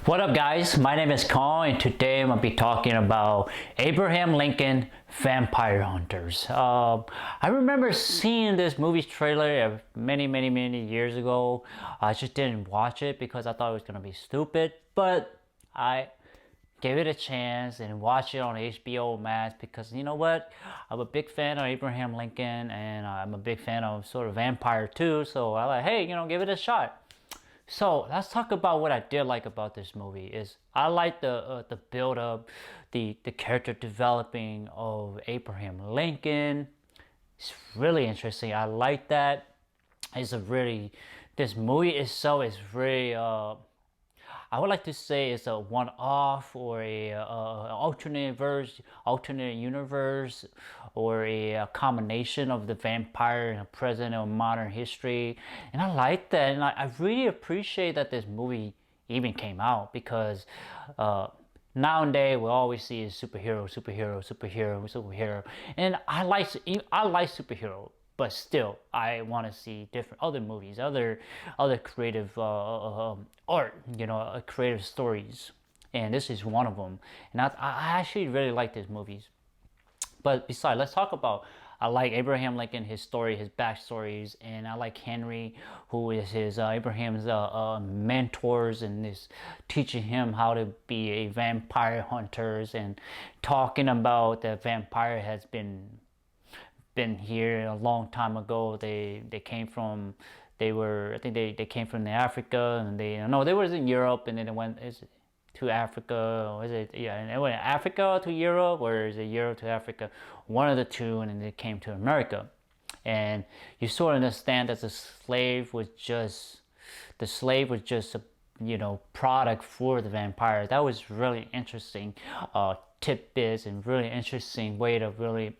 What up guys, my name is Kong and today I'm going to be talking about Abraham Lincoln Vampire Hunters. I remember seeing this movie's trailer many years ago. I just didn't watch it because I thought it was going to be stupid, but I gave it a chance and watched it on HBO Max because you know what? I'm a big fan of Abraham Lincoln and I'm a big fan of sort of vampire too, so I like, hey, give it a shot. So let's talk about what I did like about this movie. Is I like the build up, the character developing of Abraham Lincoln. It's really interesting. I like that. This movie itself is really I would like to say it's a one-off or a alternate universe, or a combination of the vampire and present or modern history. And I like that, and I really appreciate that this movie even came out because nowadays we always see is superhero, and I like superhero. But still, I want to see different other movies, other creative art, creative stories, and this is one of them. And I actually really like these movies. But besides, let's talk about. I like Abraham Lincoln, his story, his backstories, and I like Henry, who is his Abraham's mentors, and is teaching him how to be a vampire hunters, and talking about that vampire has been here a long time ago. They came from, I think they came from Africa, and they was in Europe, and then it went to Africa, or is it, yeah, and it went Africa to Europe, or is it Europe to Africa, one of the two, and then they came to America. And you sort of understand that the slave was just a product for the vampire. That was really interesting tidbits, and really interesting way to really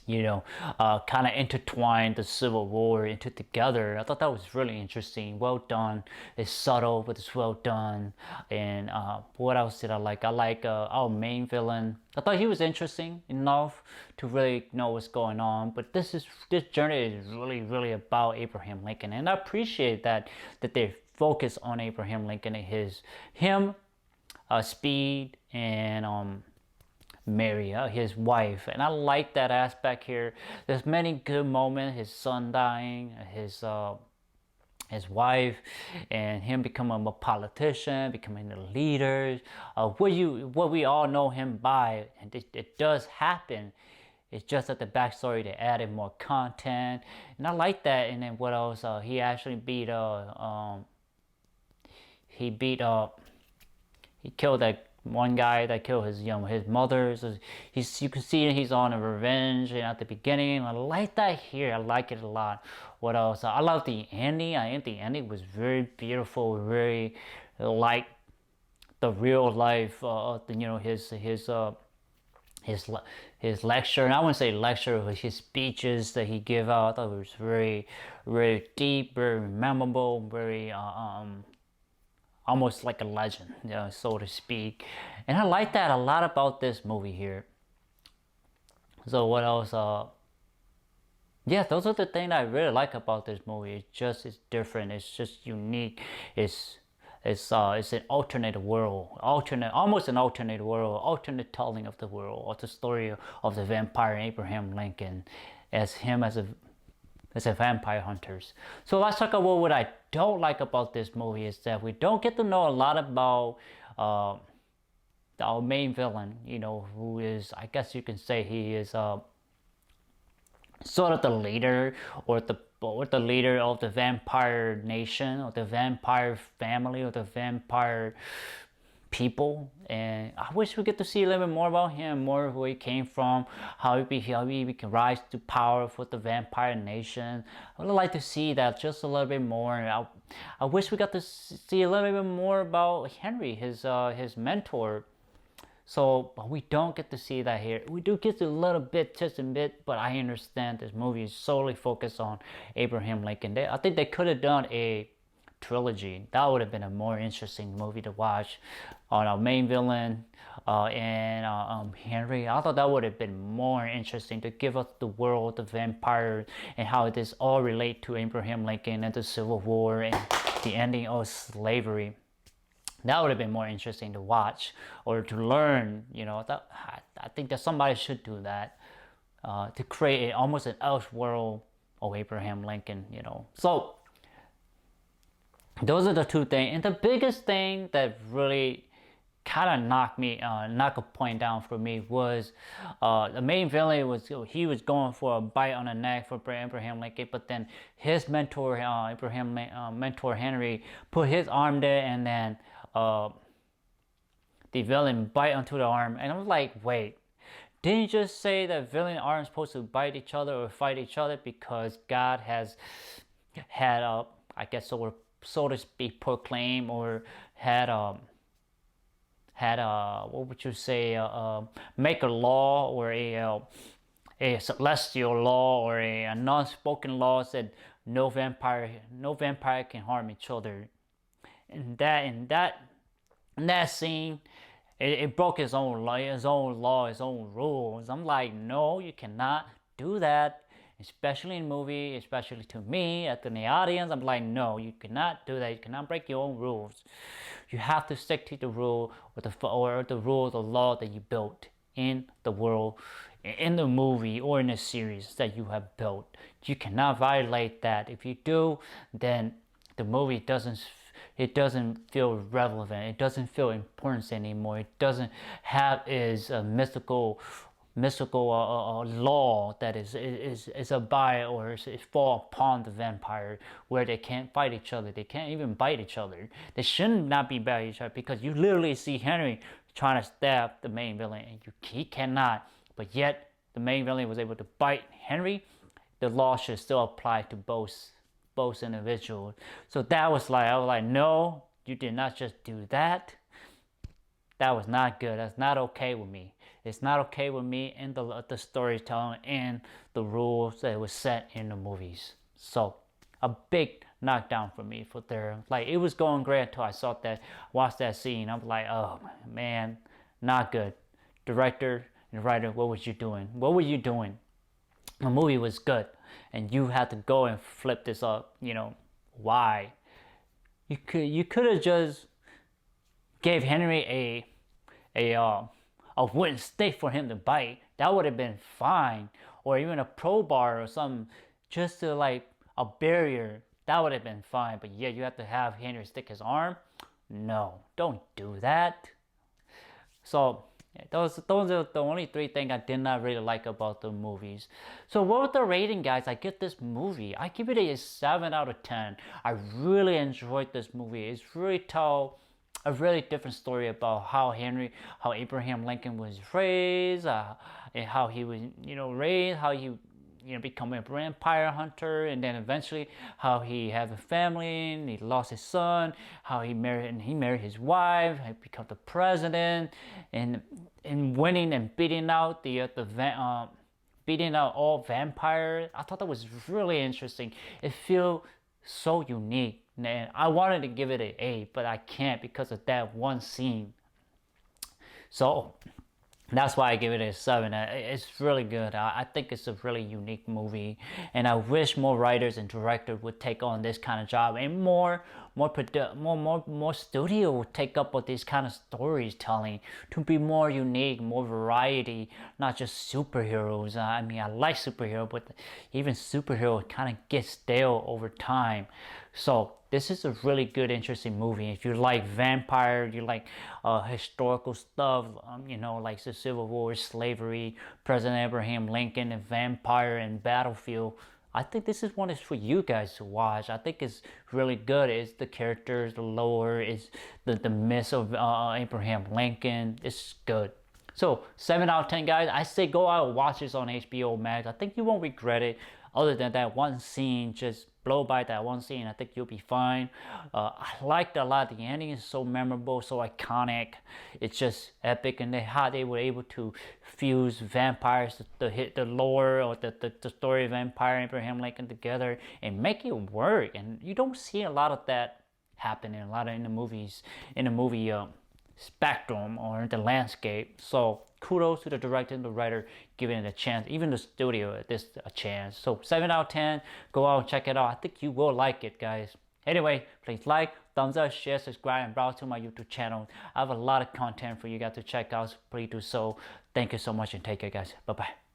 kind of intertwine the Civil War into together. I thought that was really interesting. Well done. It's subtle, but it's well done. And what else did I like? I like our main villain. I thought he was interesting enough to really know what's going on. But this journey is really about Abraham Lincoln, and I appreciate that they focus on Abraham Lincoln and him, Speed, and Mary, his wife. And I like that aspect here. There's many good moments. His son dying, his wife, and him becoming a politician, becoming a leader. What we all know him by, and it does happen. It's just that the backstory, they added more content, and I like that. And then what else? He actually he killed that one guy that killed his mother. So you can see he's on a revenge at the beginning. I like that here. I like it a lot. What else? I love the ending. I think the ending was very beautiful, very like the real life. His lecture, and I wouldn't say lecture, but his speeches that he gave out. I thought it was very deep, very memorable, very almost like a legend, so to speak. And I like that a lot about this movie here. So what else? Yeah, those are the things I really like about this movie. It's different. It's just unique. It's an alternate world, almost an alternate world, alternate telling of the world, or the story of the vampire Abraham Lincoln, as a vampire hunters. So let's talk about what I don't like about this movie is that we don't get to know a lot about our main villain, who is, I guess you can say he is sort of the leader, or the leader of the vampire nation, or the vampire family, or the vampire people. And I wish we get to see a little bit more about him, more of where he came from, how he can rise to power for the vampire nation. I would like to see that just a little bit more. I wish we got to see a little bit more about Henry, his mentor. So, but we don't get to see that here. We do get a little bit, just a bit, but I understand this movie is solely focused on Abraham Lincoln. I think they could have done a trilogy. That would have been a more interesting movie to watch on our main villain and Henry. I thought that would have been more interesting to give us the world of vampires and how this all relate to Abraham Lincoln and the Civil War and the ending of slavery. That would have been more interesting to watch or to learn. I think that somebody should do that, to create almost an Elseworld of Abraham Lincoln. So those are the two things, and the biggest thing that really kind of knocked a point down for me was, the main villain he was going for a bite on the neck for Abraham Lincoln, but then his mentor, mentor Henry, put his arm there, and then the villain bite onto the arm, and I was like, wait, didn't you just say that villain aren't supposed to bite each other or fight each other because God has had I guess so to speak, proclaim, or had what would you say, make a law, or a celestial law, or a non-spoken law said no vampire can harm each other. And that scene, it broke his own law, his own rules. I'm like, no, you cannot do that, especially in movie, especially to me, at the audience. I'm like, no, you cannot do that. You cannot break your own rules. You have to stick to the rule, or the rules of law that you built in the world, in the movie, or in the series that you have built. You cannot violate that. If you do, then the movie doesn't feel relevant. It doesn't feel important anymore. It doesn't have its mystical law that is abide, or is fall upon the vampire, where they can't fight each other. They can't even bite each other. They should not be biting each other, because you literally see Henry trying to stab the main villain, and he cannot. But yet the main villain was able to bite Henry. The law should still apply to both individuals. So that was like, I was like, no, you did not just do that. That was not good. That's not okay with me. It's not okay with me in the storytelling and the rules that was set in the movies. So a big knockdown for me for there. Like, it was going great until I watched that scene. I'm like, oh man, not good. Director and writer, what was you doing? What were you doing? The movie was good, and you had to go and flip this up. Why? You could have just gave Henry a wooden stick for him to bite. That would have been fine, or even a crowbar or something, just to like a barrier. That would have been fine. But yeah, you have to have Henry stick his arm. No, don't do that. So yeah, those are the only three things I did not really like about the movies. So what was the rating, guys? I give this movie, I give it a 7 out of 10. I really enjoyed this movie. It's really tell a really different story about how Abraham Lincoln was raised, and how he was, raised, how he, become a vampire hunter, and then eventually how he had a family and he lost his son, how he married his wife, he became the president, and winning and beating out beating out all vampires. I thought that was really interesting. It feels so unique, and I wanted to give it an A, but I can't because of that one scene. So that's why I give it a 7. It's really good. I think it's a really unique movie, and I wish more writers and directors would take on this kind of job, and more studio would take up with this kind of storytelling to be more unique, more variety, not just superheroes. I mean, I like superheroes, but even superheroes kind of get stale over time. So this is a really good, interesting movie. If you like vampire, you like historical stuff, like the Civil War, slavery, President Abraham Lincoln, and vampire and battlefield, I think this is one is for you guys to watch. I think it's really good. It's the characters, the lore, is the myth of Abraham Lincoln. It's good. So 7 out of 10, guys. I say go out and watch this on HBO Max. I think you won't regret it. Other than that one scene, just blow by that one scene. I think you'll be fine. I liked a lot. The ending is so memorable, so iconic. It's just epic, and how they were able to fuse vampires, the lore, or the story of vampire Abraham Lincoln together and make it work. And you don't see a lot of that happening in the movies, in the movie spectrum or the landscape. So kudos to the director and the writer giving it a chance, even the studio this a chance. So 7 out of 10, go out and check it out. I think you will like it, guys. Anyway, please like, thumbs up, share, subscribe, and browse to my YouTube channel. I have a lot of content for you guys to check out. Please do so. Thank you so much and take care, guys. Bye bye.